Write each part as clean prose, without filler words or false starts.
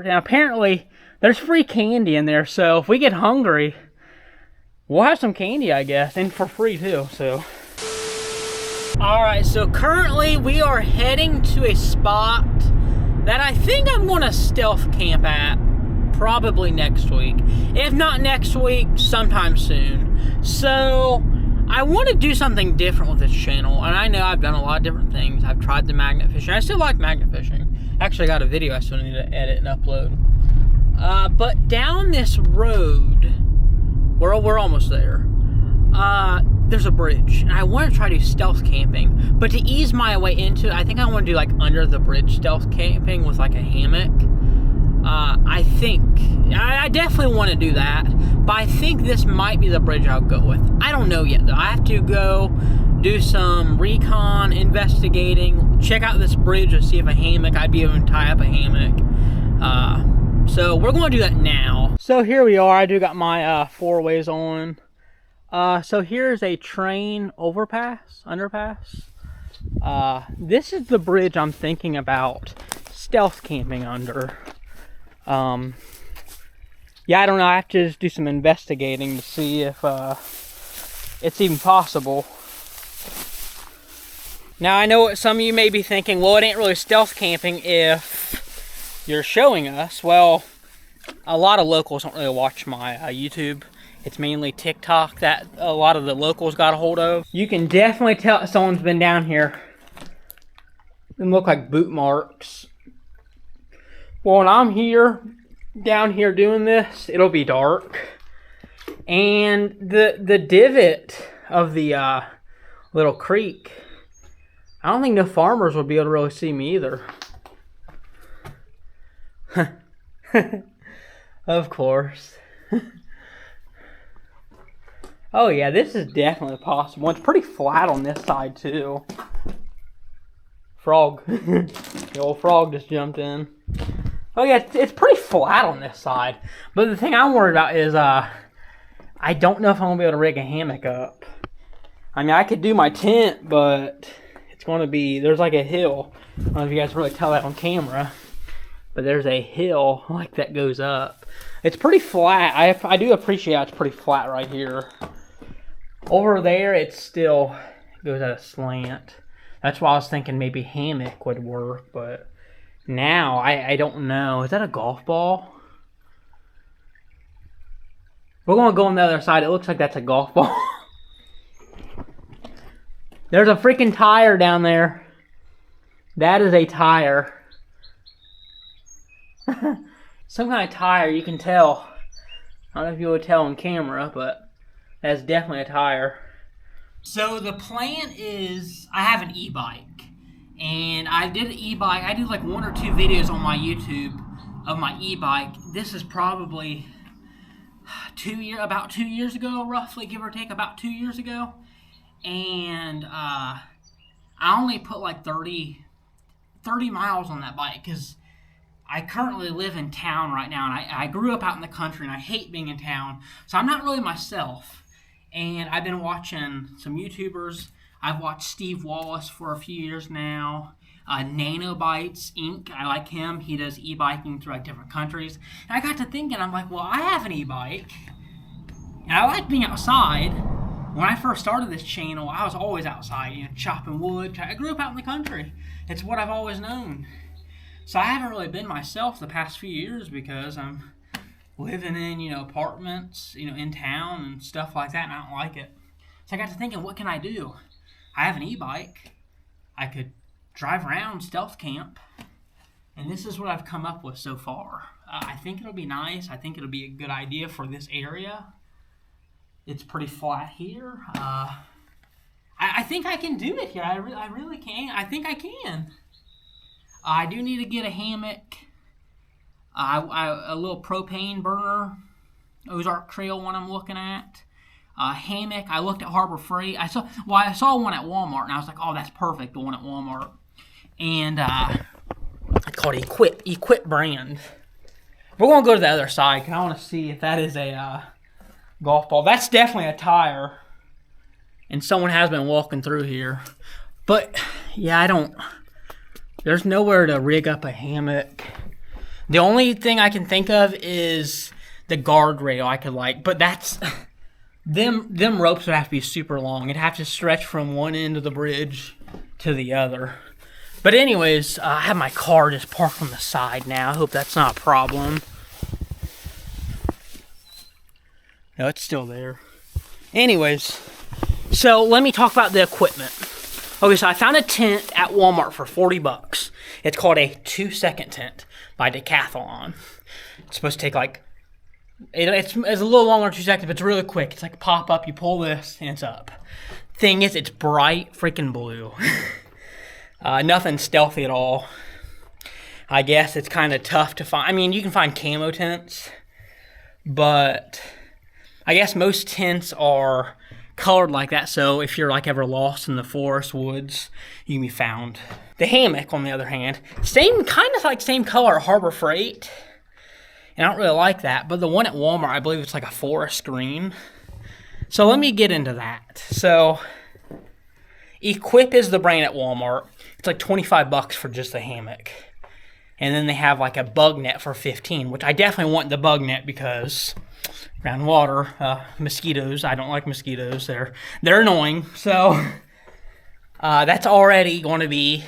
And apparently, there's free candy in there, so if we get hungry, we'll have some candy, I guess, and for free too, so. Alright, so currently we are heading to a spot that I think I'm gonna stealth camp at probably next week. If not next week, sometime soon. So, I want to do something different with this channel, and I know I've done a lot of different things. I've tried the magnet fishing. I still like magnet fishing. Actually, I got a video I still need to edit and upload. But down this road, we're almost there. There's a bridge, and I want to try to do stealth camping. But to ease my way into it, I think I want to do like under the bridge stealth camping with like a hammock. I definitely want to do that, but I think this might be the bridge I'll go with. I don't know yet though. I have to go do some recon investigating, check out this bridge to see if I'd be able to tie up a hammock. So we're going to do that now. So here we are. I do got my four-ways on. So here's a train underpass. This is the bridge I'm thinking about stealth camping under. Yeah, I don't know. I have to just do some investigating to see if it's even possible. Now, I know what some of you may be thinking, well, it ain't really stealth camping if you're showing us. Well, a lot of locals don't really watch my YouTube. It's mainly TikTok that a lot of the locals got a hold of. You can definitely tell someone's been down here. They look like boot marks. Well, when I'm down here doing this, it'll be dark. And the divot of the little creek, I don't think no farmers would be able to really see me either. Of course. Oh yeah, this is definitely possible. It's pretty flat on this side too. Frog. The old frog just jumped in. Oh yeah, it's pretty flat on this side. But the thing I'm worried about is I don't know if I'm going to be able to rig a hammock up. I mean, I could do my tent, but it's going to be, there's like a hill. I don't know if you guys really tell that on camera. But there's a hill like that goes up. It's pretty flat. I do appreciate it's pretty flat right here. Over there, it still goes at a slant. That's why I was thinking maybe hammock would work, but now I don't know. Is that a golf ball? We're going to go on the other side. It looks like that's a golf ball. There's a freaking tire down there. That is a tire. Some kind of tire, you can tell. I don't know if you would tell on camera, but that's definitely a tire. So the plan is, I have an e-bike. And I did an e-bike. I did like 1 or 2 videos on my YouTube of my e-bike. This is probably about 2 years ago, roughly, give or take, about 2 years ago. And I only put like 30 miles on that bike because I currently live in town right now, and I grew up out in the country, and I hate being in town, so I'm not really myself. And I've been watching some YouTubers. I've watched Steve Wallis for a few years now. NanoBytesInc, I like him. He does e-biking through like different countries. And I got to thinking, I'm like, well, I have an e-bike, and I like being outside. When I first started this channel, I was always outside, chopping wood. I grew up out in the country. It's what I've always known. So I haven't really been myself the past few years because I'm living in, apartments, in town and stuff like that, and I don't like it. So I got to thinking, what can I do? I have an e-bike. I could drive around stealth camp, and this is what I've come up with so far. I think it'll be nice. I think it'll be a good idea for this area. It's pretty flat here. I think I can do it here. I really can. I think I can. I do need to get a hammock, a little propane burner, Ozark Trail one I'm looking at. Hammock, I looked at Harbor Freight. I saw one at Walmart, and I was like, oh, that's perfect, the one at Walmart. And it's called Equip brand. We're going to go to the other side, because I want to see if that is a golf ball. That's definitely a tire. And someone has been walking through here. But, yeah, there's nowhere to rig up a hammock. The only thing I can think of is the guardrail I could like, but that's them ropes would have to be super long. It'd have to stretch from one end of the bridge to the other. But anyways, I have my car just parked on the side now. I hope that's not a problem. No, it's still there. Anyways, so let me talk about the equipment. Okay, so I found a tent at Walmart for $40. It's called a 2-second tent by Decathlon. It's supposed to take like, it's a little longer than 2 seconds, but it's really quick. It's like pop up, you pull this, and it's up. Thing is, it's bright freaking blue. Nothing stealthy at all. I guess it's kind of tough to find. I mean, you can find camo tents, but I guess most tents are colored like that, so if you're like ever lost in the forest woods, you can be found. The hammock, on the other hand, kind of like same color, Harbor Freight, and I don't really like that, but the one at Walmart, I believe it's like a forest green. So let me get into that. So Equip is the brand at Walmart. It's like $25 for just the hammock. And then they have like a bug net for $15, which I definitely want the bug net because groundwater, mosquitoes. I don't like mosquitoes. They're annoying. So that's already going to be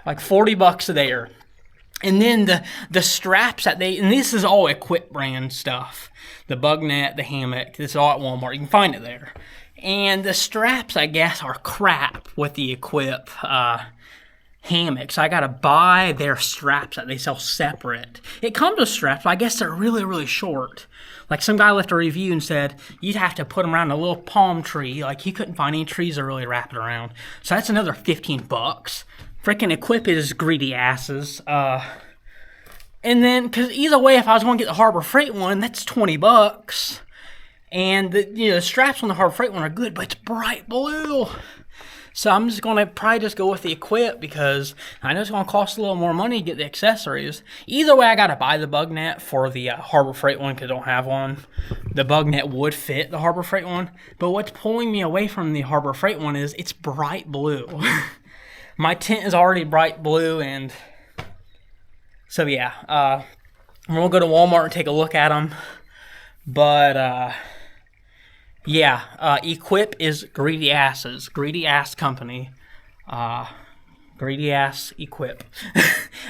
like $40 there. And then the straps that and this is all Equip brand stuff. The bug net, the hammock, this is all at Walmart. You can find it there. And the straps, I guess, are crap with the Equip hammock. So I got to buy their straps that they sell separate. It comes with straps, but I guess they're really, really short. Like some guy left a review and said, you'd have to put them around a little palm tree. Like he couldn't find any trees to really wrap it around. So that's another $15. Freaking Equip is greedy asses. And then, because either way, if I was going to get the Harbor Freight one, that's $20. And the straps on the Harbor Freight one are good, but it's bright blue. So I'm just going to probably just go with the Equip because I know it's going to cost a little more money to get the accessories. Either way, I got to buy the bug net for the Harbor Freight one because I don't have one. The bug net would fit the Harbor Freight one. But what's pulling me away from the Harbor Freight one is it's bright blue. My tent is already bright blue, and so yeah. We're going to go to Walmart and take a look at them. But yeah, Equip is greedy asses. Greedy ass company. Greedy ass Equip.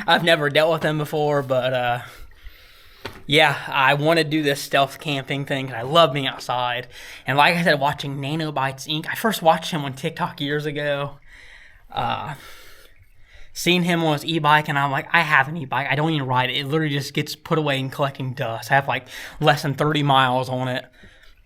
I've never dealt with them before, but yeah, I want to do this stealth camping thing. I love being outside. And like I said, watching NanoBytesInc. I first watched him on TikTok years ago. Seen him on his e-bike, and I'm like, I have an e-bike. I don't even ride it. It literally just gets put away and collecting dust. I have like less than 30 miles on it.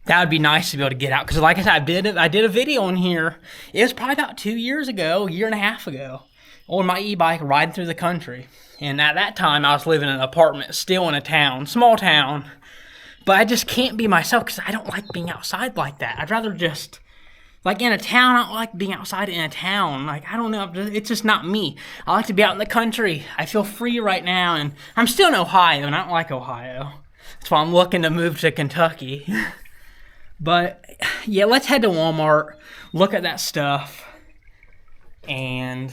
That would be nice to be able to get out. Because like I said, I did a video on here. It was probably about 2 years ago, a year and a half ago, on my e-bike riding through the country. And at that time, I was living in an apartment, still in a town, small town. But I just can't be myself because I don't like being outside like that. I'd rather just... Like in a town, I don't like being outside in a town. Like, I don't know, it's just not me. I like to be out in the country. I feel free right now, and I'm still in Ohio, and I don't like Ohio. That's why I'm looking to move to Kentucky. But, yeah, let's head to Walmart, look at that stuff, and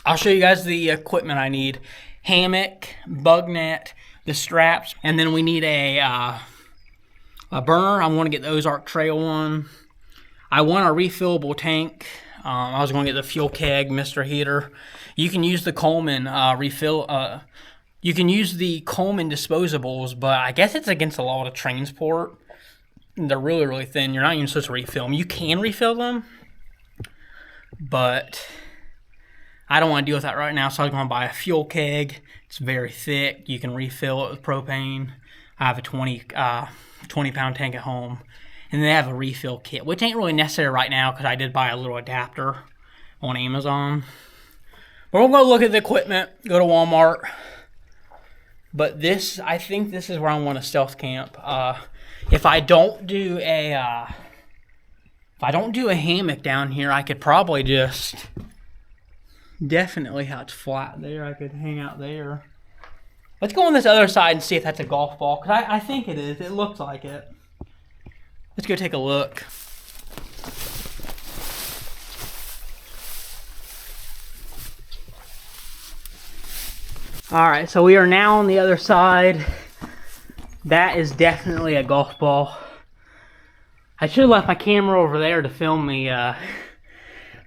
I'll show you guys the equipment I need. Hammock, bug net, the straps, and then we need a burner. I want to get the Ozark Trail one. I want a refillable tank. I was going to get the fuel keg, Mr. Heater. You can use the Coleman you can use the Coleman disposables, but I guess it's against the law to transport. They're really, really thin. You're not even supposed to refill them. You can refill them, but I don't want to deal with that right now, so I was going to buy a fuel keg. It's very thick. You can refill it with propane. I have a 20-pound tank at home. And they have a refill kit, which ain't really necessary right now because I did buy a little adapter on Amazon. But we're going to look at the equipment, go to Walmart. But I think this is where I want to stealth camp. If I don't do a hammock down here, I could probably just definitely how it's flat there. I could hang out there. Let's go on this other side and see if that's a golf ball because I think it is. It looks like it. Let's go take a look. Alright, so we are now on the other side. That is definitely a golf ball. I should have left my camera over there to film me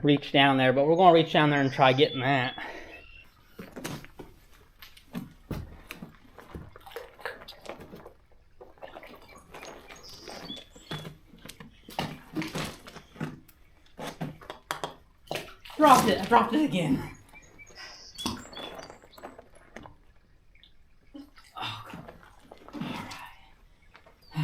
reach down there, but we're going to reach down there and try getting that. Dropped it. I dropped it again. Oh, all right.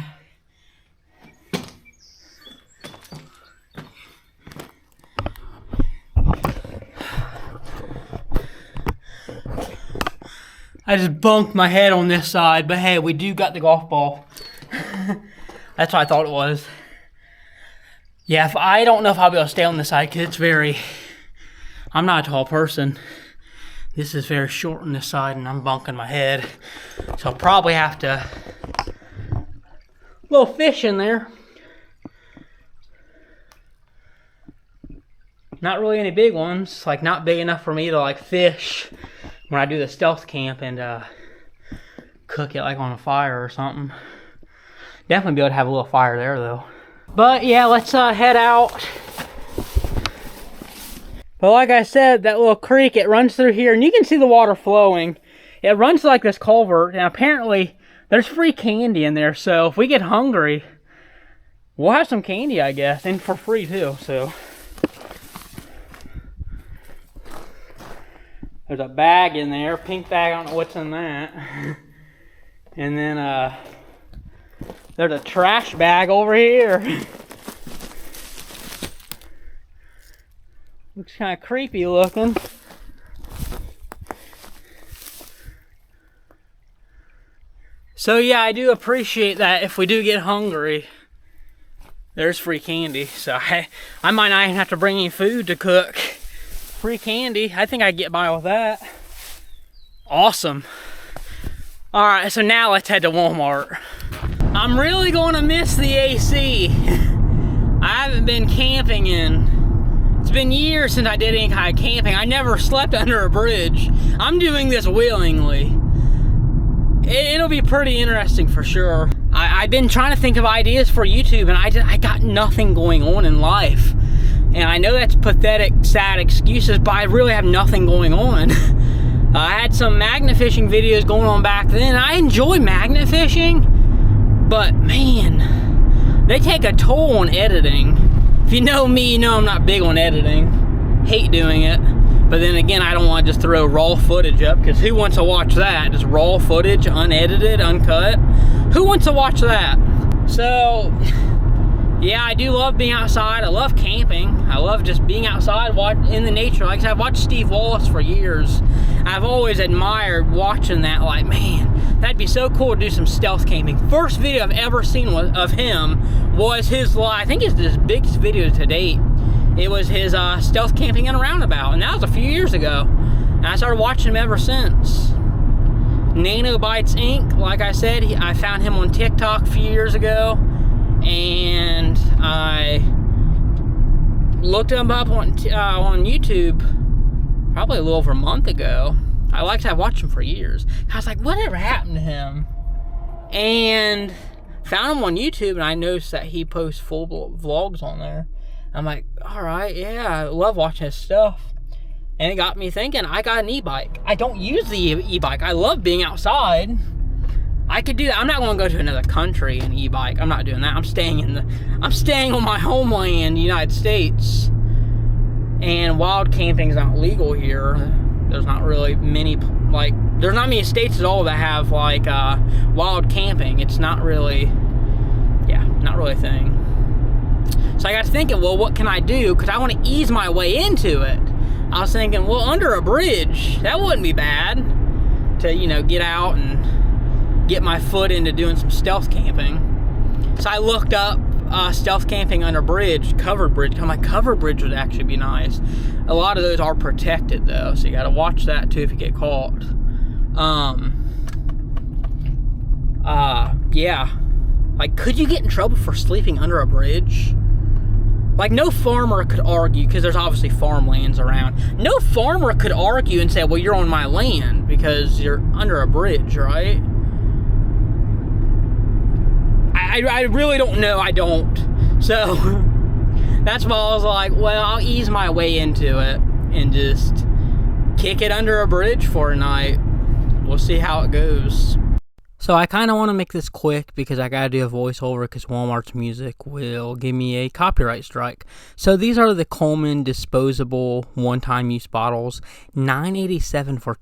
I just bumped my head on this side, but hey, we do got the golf ball. That's what I thought it was. Yeah, I don't know if I'll be able to stay on this side because it's very... I'm not a tall person. This is very short on this side and I'm bunking my head. So I'll probably have to... Little fish in there. Not really any big ones. Like not big enough for me to like fish when I do the stealth camp and cook it like on a fire or something. Definitely be able to have a little fire there though. But yeah, let's head out. But like I said, that little creek, it runs through here, and you can see the water flowing. It runs like this culvert, and apparently there's free candy in there, so if we get hungry, we'll have some candy, I guess, and for free too, so. There's a bag in there, pink bag, I don't know what's in that. And then there's a trash bag over here. Looks kind of creepy looking. So yeah, I do appreciate that if we do get hungry, there's free candy. So I might not even have to bring any food to cook. Free candy, I think I get by with that. Awesome. Alright, so now let's head to Walmart. I'm really going to miss the AC. I haven't been camping it's been years since I did any kind of camping. I never slept under a bridge. I'm doing this willingly. It'll be pretty interesting for sure. I've been trying to think of ideas for YouTube and I got nothing going on in life. And I know that's pathetic, sad excuses, but I really have nothing going on. I had some magnet fishing videos going on back then. I enjoy magnet fishing, but man, they take a toll on editing. If you know me, you know I'm not big on editing. Hate doing it. But then again, I don't want to just throw raw footage up, because who wants to watch that? Just raw footage, unedited, uncut. Who wants to watch that? So, yeah, I do love being outside. I love camping. I love just being outside in the nature. Like I said, I've watched Steve Wallis for years. I've always admired watching that, like, man, that'd be so cool to do some stealth camping. First video I've ever seen of him was his, I think it's his biggest video to date. It was his stealth camping in a roundabout, and that was a few years ago. And I started watching him ever since. NanoBytesInc, like I said, I found him on TikTok a few years ago, and I looked him up on YouTube probably a little over a month ago. I've watched him for years. I was like, whatever happened to him? And found him on YouTube, and I noticed that he posts full vlogs on there. I'm like, all right, yeah, I love watching his stuff. And it got me thinking, I got an e-bike. I don't use the e-bike. I love being outside. I could do that. I'm not going to go to another country and e-bike. I'm not doing that. I'm staying on my homeland, the United States. And wild camping's not legal here. There's not really many, there's not many states at all that have, wild camping. It's not really, not really a thing. So I got to thinking, well, what can I do? Because I want to ease my way into it. I was thinking, well, under a bridge, that wouldn't be bad to, get out and get my foot into doing some stealth camping. So I looked up stealth camping under bridge, covered bridge. I'm like, covered bridge would actually be nice. A lot of those are protected though, so you got to watch that too if you get caught. Yeah. Like, could you get in trouble for sleeping under a bridge? Like, no farmer could argue, because there's obviously farmlands around. No farmer could argue and say, well, you're on my land because you're under a bridge, right? I really don't know. I don't. So, that's why I was like, well, I'll ease my way into it and just kick it under a bridge for a night. We'll see how it goes. So I kind of want to make this quick because I got to do a voiceover because Walmart's music will give me a copyright strike. So these are the Coleman disposable one-time use bottles, $9.87 for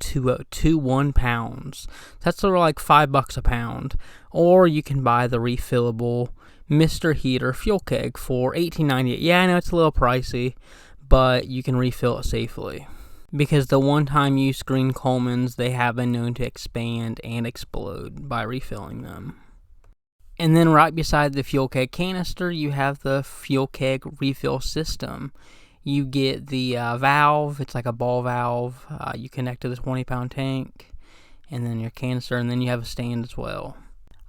two 1 pounds. That's sort of like $5 a pound. Or you can buy the refillable Mr. Heater fuel keg for $18.98. Yeah, I know it's a little pricey, but you can refill it safely. Because the one-time use green Colemans, they have been known to expand and explode by refilling them. And then right beside the fuel keg canister, you have the fuel keg refill system. You get the valve, it's like a ball valve. You connect to the 20-pound tank, and then your canister, and then you have a stand as well.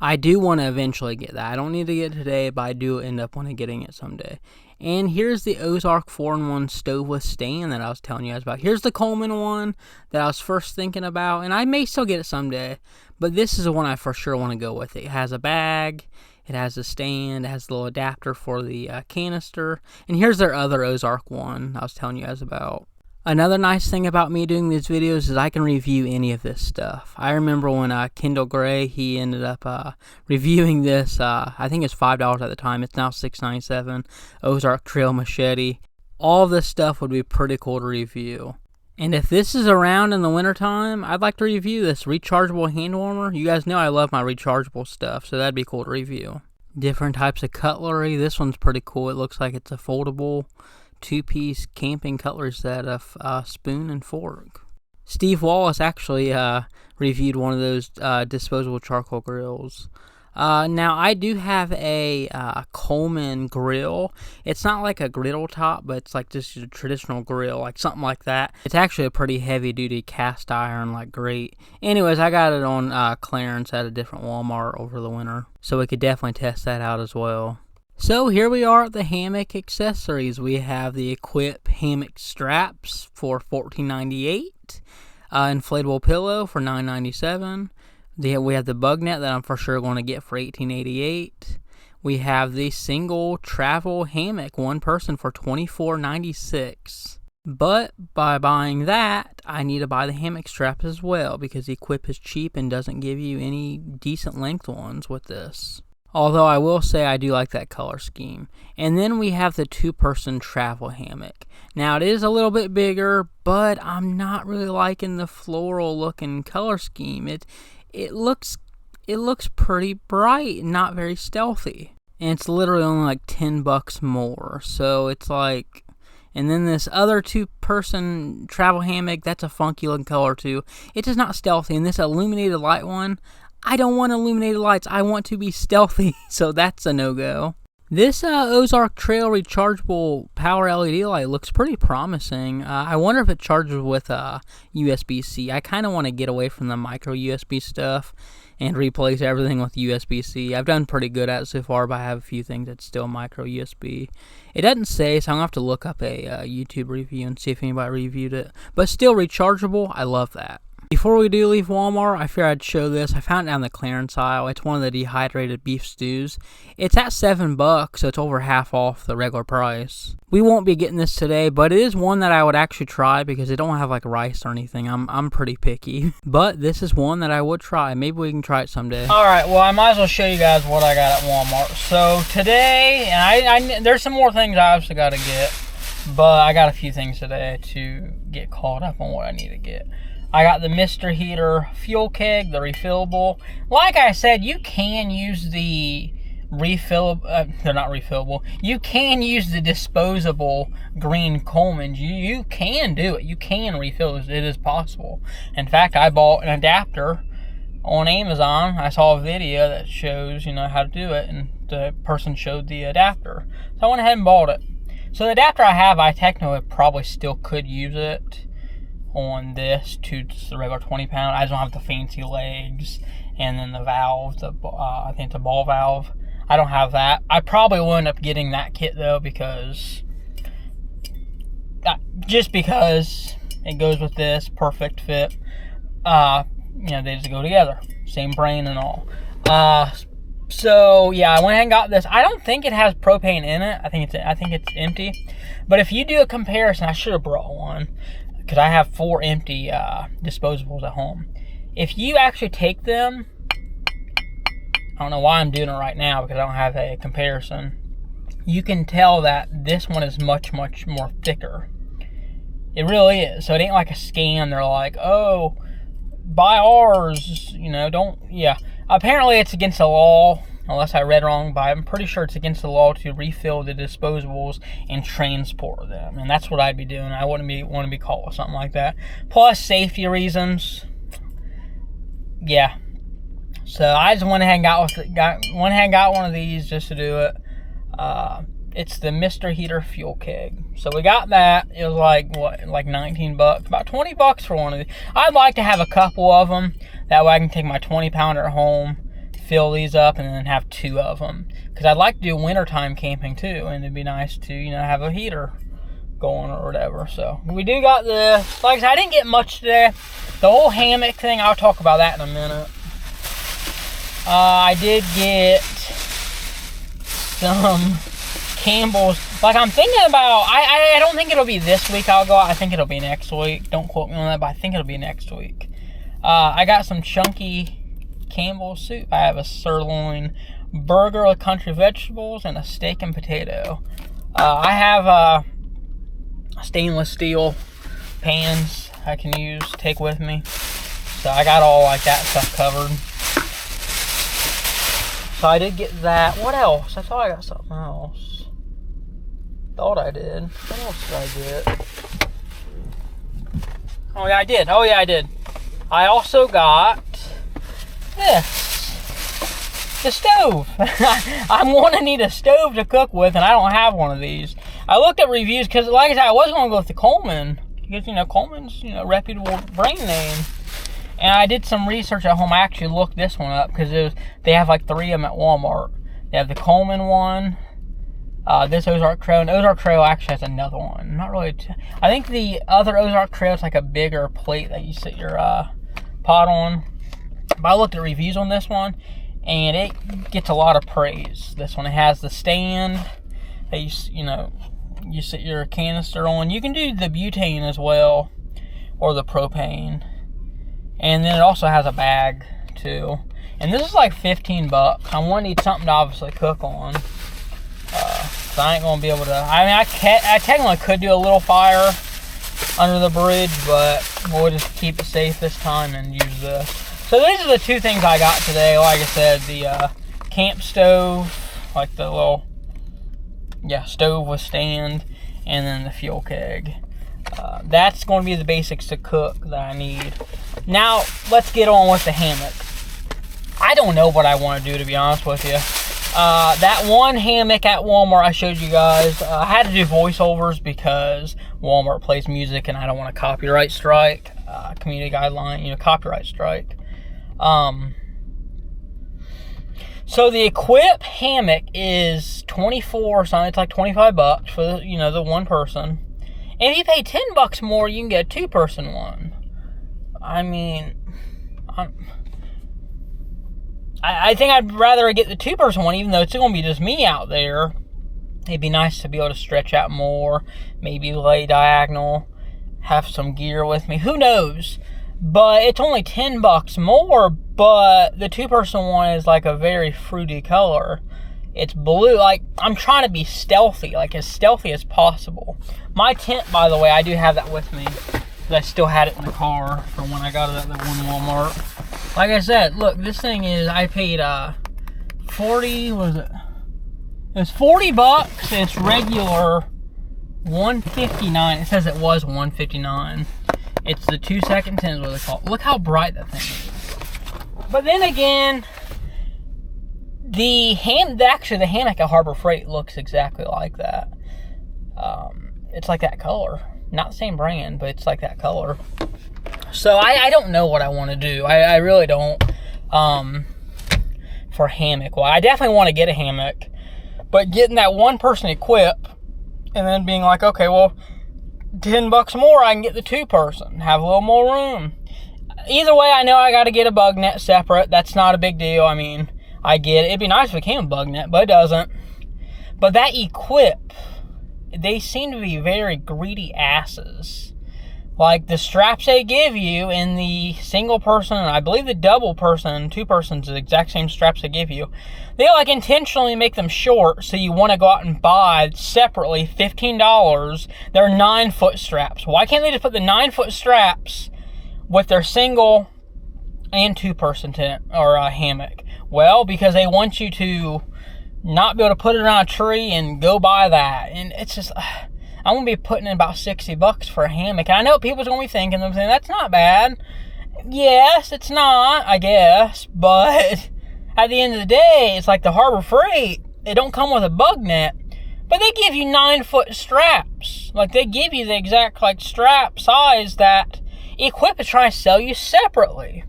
I do want to eventually get that. I don't need to get it today, but I do end up wanting getting it someday. And here's the Ozark 4-in-1 stove with stand that I was telling you guys about. Here's the Coleman one that I was first thinking about, and I may still get it someday, but this is the one I for sure want to go with. It has a bag, it has a stand, it has a little adapter for the canister, and here's their other Ozark one I was telling you guys about. Another nice thing about me doing these videos is I can review any of this stuff. I remember when Kendall Gray, he ended up reviewing this, I think it's $5 at the time, it's now $6.97, Ozark Trail Machete. All this stuff would be pretty cool to review. And if this is around in the wintertime, I'd like to review this rechargeable hand warmer. You guys know I love my rechargeable stuff, so that'd be cool to review. Different types of cutlery, this one's pretty cool. It looks like it's a foldable 2-piece camping cutlery set of spoon and fork. Steve Wallis actually reviewed one of those disposable charcoal grills. Now, I do have a Coleman grill. It's not like a griddle top, but it's like just a traditional grill, like something like that. It's actually a pretty heavy-duty cast iron, like grate. Anyways, I got it on clearance at a different Walmart over the winter, so we could definitely test that out as well. So here we are at the hammock accessories. We have the Equip hammock straps for $14.98, inflatable pillow for $9.97. We have the bug net that I'm for sure going to get for $18.88. We have the single travel hammock, one person, for $24.96. But by buying that, I need to buy the hammock straps as well because Equip is cheap and doesn't give you any decent length ones with this. Although I will say I do like that color scheme. And then we have the 2-person travel hammock. Now it is a little bit bigger, but I'm not really liking the floral looking color scheme. It looks pretty bright, not very stealthy. And it's literally only like $10 more. So it's like, and then this other 2-person travel hammock, that's a funky looking color too. It's just not stealthy. And this illuminated light one, I don't want illuminated lights. I want to be stealthy, so that's a no-go. This Ozark Trail rechargeable power LED light looks pretty promising. I wonder if it charges with USB-C. I kind of want to get away from the micro USB stuff and replace everything with USB-C. I've done pretty good at it so far, but I have a few things that's still micro USB. It doesn't say, so I'm going to have to look up a YouTube review and see if anybody reviewed it. But still rechargeable, I love that. Before we do leave Walmart, I figured I'd show this. I found it down the clearance aisle. It's one of the dehydrated beef stews. It's at $7, so it's over half off the regular price. We won't be getting this today, but it is one that I would actually try because it don't have like rice or anything. I'm pretty picky. But this is one that I would try. Maybe we can try it someday. Alright, well I might as well show you guys what I got at Walmart. So today, and there's some more things I obviously got to get, but I got a few things today to get caught up on what I need to get. I got the Mr. Heater fuel keg, the refillable. Like I said, you can use the they're not refillable. You can use the disposable green Colemans. You can do it. You can refill this. It is possible. In fact, I bought an adapter on Amazon. I saw a video that shows, how to do it, and the person showed the adapter. So I went ahead and bought it. So the adapter I have, I technically probably still could use it on this to just the regular 20-pound. I just don't have the fancy legs and then the valve, I think it's a ball valve. I don't have that. I probably will end up getting that kit though, because just because it goes with this, perfect fit. They just go together, same brain and all. So yeah, I went ahead and got this. I don't think it has propane in it. I think it's empty. But if you do a comparison, I should have brought one because I have 4 empty disposables at home. If you actually take them, I don't know why I'm doing it right now because I don't have a comparison. You can tell that this one is much, much more thicker. It really is. So it ain't like a scam. They're like, oh, buy ours, yeah. Apparently it's against the law, unless I read wrong, but I'm pretty sure it's against the law to refill the disposables and transport them. And that's what I'd be doing. I wouldn't want to be caught with something like that. Plus safety reasons. Yeah. So I just went ahead and got one of these just to do it. It's the Mr. Heater fuel keg. So we got that. It was like $19, about $20 for one of these. I'd like to have a couple of them. That way I can take my 20-pounder home, fill these up, and then have 2 of them. Because I'd like to do wintertime camping too, and it'd be nice to, have a heater going or whatever. So we do got this. Like I said, I didn't get much today. The whole hammock thing, I'll talk about that in a minute. I did get some Campbell's. Like I'm thinking about, I don't think it'll be this week I'll go out. I think it'll be next week. Don't quote me on that, but I think it'll be next week. I got some chunky Campbell's soup. I have a sirloin burger with country vegetables and a steak and potato. I have stainless steel pans I can take with me. So I got all like that stuff covered. So I did get that. What else? I thought I got something else. Thought I did. What else did I get? Oh yeah, I did. I also got this. The stove. I'm going to need a stove to cook with, and I don't have one of these. I looked at reviews, because like I said, I was going to go with the Coleman. Because, Coleman's, reputable brand name. And I did some research at home. I actually looked this one up, because they have like 3 of them at Walmart. They have the Coleman one, this Ozark Trail, and Ozark Trail actually has another one. Not really. I think the other Ozark Trail is like a bigger plate that you sit your pot on. But I looked at reviews on this one, and it gets a lot of praise. This one, it has the stand that you sit your canister on. You can do the butane as well, or the propane. And then it also has a bag too. And this is like $15. I'm going to need something to obviously cook on. So I ain't going to be able to. I mean, I technically could do a little fire under the bridge, but we'll just keep it safe this time and use this. So these are the 2 things I got today. Like I said, the camp stove, like the little stove with stand, and then the fuel keg. That's going to be the basics to cook that I need. Now, let's get on with the hammock. I don't know what I want to do, to be honest with you. That one hammock at Walmart I showed you guys, I had to do voiceovers because Walmart plays music and I don't want a copyright strike. Community guideline, copyright strike. So the Equip hammock is $24 something. It's like $25 for the one person. And if you pay $10 more, you can get a 2-person one. I mean, I think I'd rather get the 2-person one, even though it's going to be just me out there. It'd be nice to be able to stretch out more, maybe lay diagonal, have some gear with me. Who knows? But it's only $10 more, but the 2-person one is like a very fruity color. It's blue. Like, I'm trying to be stealthy, like as stealthy as possible. My tent, by the way, I do have that with me. I still had it in the car from when I got it at the one Walmart. Like I said, look, this thing is, I paid $40, what is it? It was $40, and it's regular $159. It says it was $159. It's the 2-second tent, is what they call it. Look how bright that thing is. But then again, the hammock at Harbor Freight looks exactly like that. It's like that color. Not the same brand, but it's like that color. So I don't know what I want to do. I really don't. For for a hammock. Well, I definitely want to get a hammock, but getting that one person equip and then being like, okay, well, $10 more, I can get the 2-person, have a little more room. Either way, I know I got to get a bug net separate. That's not a big deal. I mean, I get it. It'd be nice if it came a bug net, but it doesn't. But that equip, they seem to be very greedy asses. Like, the straps they give you in the single person, and I believe the double person, 2-person's the exact same straps they give you. They, like, intentionally make them short, so you want to go out and buy separately, $15, their 9-foot straps. Why can't they just put the 9-foot straps with their single and 2-person tent, or hammock? Well, because they want you to not be able to put it on a tree and go buy that. And it's just, I'm going to be putting in about $60 for a hammock. And I know people's going to be thinking, that's not bad. Yes, it's not, I guess. But at the end of the day, it's like the Harbor Freight. They don't come with a bug net, but they give you 9-foot straps. Like, they give you the exact, like, strap size that Equip is trying to sell you separately.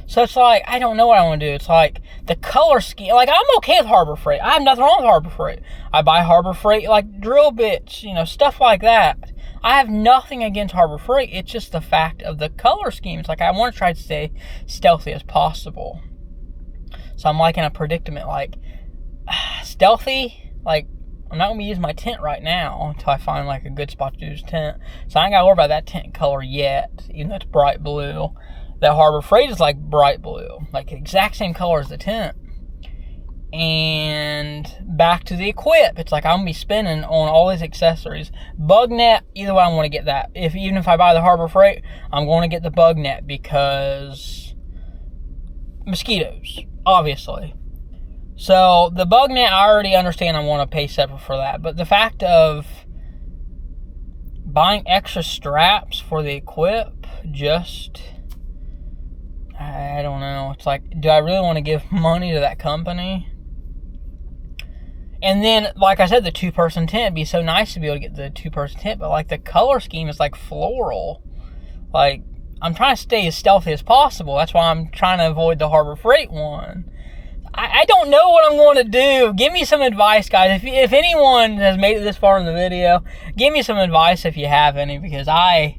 So it's like, I don't know what I want to do. It's like the color scheme. Like, I'm okay with Harbor Freight. I have nothing wrong with Harbor Freight. I buy Harbor Freight, like, drill bits, stuff like that. I have nothing against Harbor Freight. It's just the fact of the color scheme. It's like, I want to try to stay stealthy as possible. So I'm like in a predicament, like, stealthy, like, I'm not going to be using my tent right now until I find, like, a good spot to do this tent. So I ain't got to worry about that tent color yet, even though it's bright blue. That Harbor Freight is, like, bright blue. Like, the exact same color as the tent. And back to the Equip. It's like, I'm going to be spending on all these accessories. Bug net, either way, I want to get that. Even if I buy the Harbor Freight, I'm going to get the bug net because mosquitoes, obviously. So, the bug net, I already understand I want to pay separate for that. But the fact of buying extra straps for the Equip, just, I don't know. It's like, do I really want to give money to that company? And then, like I said, the 2-person tent, it'd be so nice to be able to get the 2-person tent. But, like, the color scheme is, like, floral. Like, I'm trying to stay as stealthy as possible. That's why I'm trying to avoid the Harbor Freight one. I don't know what I'm going to do. Give me some advice, guys. If anyone has made it this far in the video, give me some advice if you have any, because I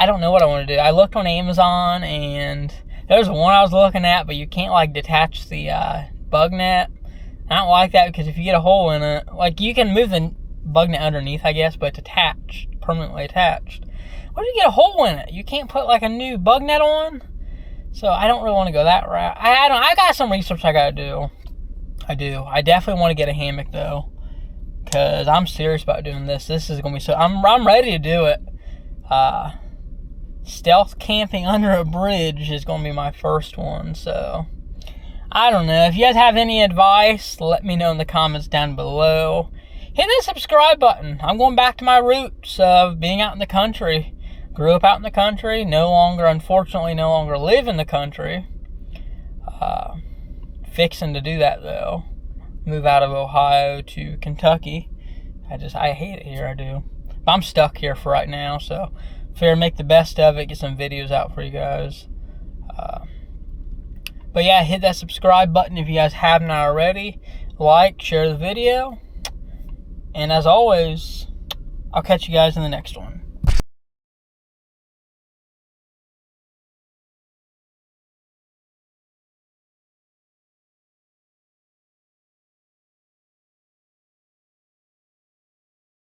don't know what I want to do. I looked on Amazon, and there's one I was looking at, but you can't, like, detach the bug net. I don't like that, because if you get a hole in it, like, you can move the bug net underneath, I guess, but it's attached, permanently attached. What if you get a hole in it? You can't put, like, a new bug net on? So I don't really want to go that route. I got some research I got to do. I do. I definitely want to get a hammock, though, because I'm serious about doing this. This is going to be so... I'm ready to do it. Stealth camping under a bridge is going to be my first one, so I don't know. If you guys have any advice, let me know in the comments down below. Hit the subscribe button. I'm going back to my roots of being out in the country. Grew up out in the country. Unfortunately, no longer live in the country. Fixing to do that, though. Move out of Ohio to Kentucky. I hate it here, I do. But I'm stuck here for right now, so figure make the best of it, get some videos out for you guys. But yeah, hit that subscribe button if you guys haven't already. Like, share the video. And as always, I'll catch you guys in the next one.